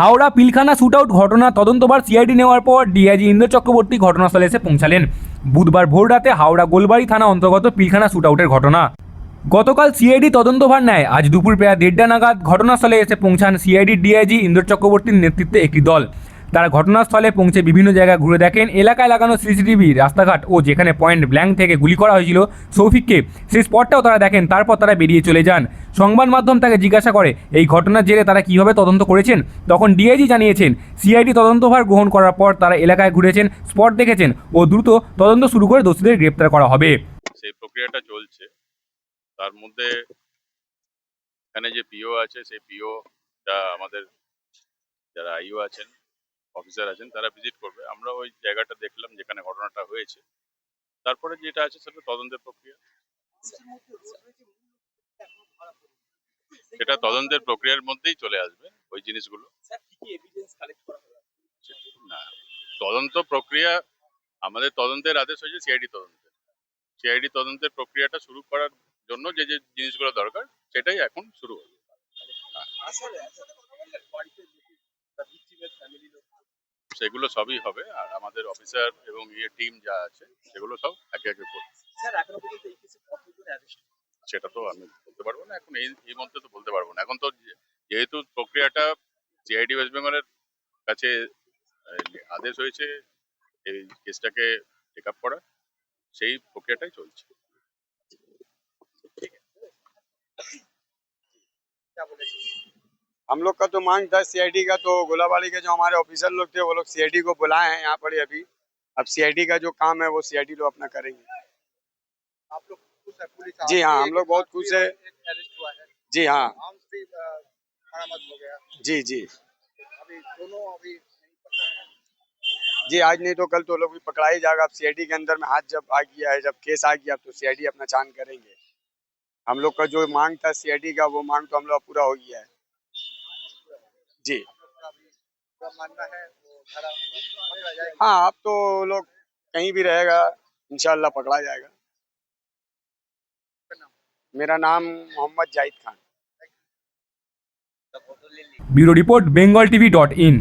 Howrah Pilkhana shootout ঘটনা তদন্তভার CID নেওয়ার পর ডিআইজি ইন্দ্র চক্রবর্তী ঘটনাস্থলে এসে পৌঁছালেন। বুধবার ভোররাতে হাওড়া গোলবাড়ি থানা অন্তর্গত পিলখানা শুটআউটের ঘটনা। গতকাল সিআইডি তদন্তভার নেয়। আজ দুপুর প্রায় 1:30 নাগাদ ঘটনাস্থলে এসে পৌঁছান সিআইডি ডিআইজি ইন্দ্র চক্রবর্তীর নেতৃত্বে একটি দল। তারা ঘটনাস্থলে পৌঁছে বিভিন্ন জায়গায় ঘুরে দেখেন। এলাকায় লাগানো সিসিটিভি, রাস্তাঘাট ও যেখানে পয়েন্ট ব্ল্যাঙ্ক থেকে গুলি করা হয়েছিল শৌফিককে, সেই স্পটটাও তারা দেখেন। তারপর তারা বেরিয়ে চলে যান। সংবাদ মাধ্যম তাকে জিজ্ঞাসা করে এই ঘটনার জেরে তারা কীভাবে তদন্ত করেছেন। তখন ডিআইজি জানিয়েছেন, সিআইডি তদন্তভার গ্রহণ করার পর তারা এলাকায় ঘুরেছেন, স্পট দেখেছেন ও দ্রুত তদন্ত শুরু করে দোষীদের গ্রেপ্তার করা হবে। সেই প্রক্রিয়াটা চলছে। তার মধ্যে এখানে যে পিও আছে, সেই পিওটা আমাদের যারা আইও আছেন, অফিসার আছেন, তারা ভিজিট করবে। আমরা ওই জায়গাটা দেখলাম যেখানে ঘটনাটা হয়েছে। তারপরে যেটা আছে সেটা তদন্তের প্রক্রিয়া। সেটা তদন্তের প্রক্রিয়ার মধ্যেই চলে আসবে ওই জিনিসগুলো। না, তদন্ত প্রক্রিয়া, আমাদের তদন্তের আদেশ হয়েছে সিআইডি তদন্তের প্রক্রিয়াটা শুরু করার জন্য যে যে জিনিসগুলো দরকার সেটাই এখন শুরু হবে। সেগুলো সবই হবে, আর আমাদের অফিসার এবং টিম যা আছে সেগুলো সব একে একে করবে। সেটা তো আমি বলতে পারবো না এখন, এই মধ্যে তো বলতে পারবো না এখন। তো যেহেতু প্রক্রিয়াটা সিআইডি ওয়েস্ট বেঙ্গলের কাছে আদেশ হয়েছে এই কেসটাকে টেক আপ করা, সেই প্রক্রিয়াটাই চলছে। हम लोग का तो मांग था सीआईडी का, तो गोलाबाड़ी के जो हमारे ऑफिसर लोग थे वो लोग सीआईडी को बुलाए हैं यहाँ पर अभी। अब सीआईडी का जो काम है वो सीआईडी लोग अपना करेंगे। आप लोग खुश है? पुलिस जी हाँ, हम लोग बहुत खुश है। अरेस्ट हुआ है, जी हाँ, आर्म्स भी बरामद हो गया। जी जी अभी दोनों अभी नहीं पकड़े हैं। जी, आज नहीं तो कल तो लोग भी पकड़ा ही जाएगा। अब सीआईडी के अंदर में हाथ जब आ गया है, जब केस आ गया, तो सीआईडी अपना छान करेंगे। हम लोग का जो मांग था सीआईडी का, वो मांग तो हम लोग का पूरा हो गया है। जी अभी क्या मानना है वो धारा पकड़ा जाएगा? हाँ, अब तो लोग कहीं भी रहेगा, इंशाल्लाह पकड़ा जाएगा। मेरा नाम Mohammad Zahid Khan. Bureau report, bengaltv.in।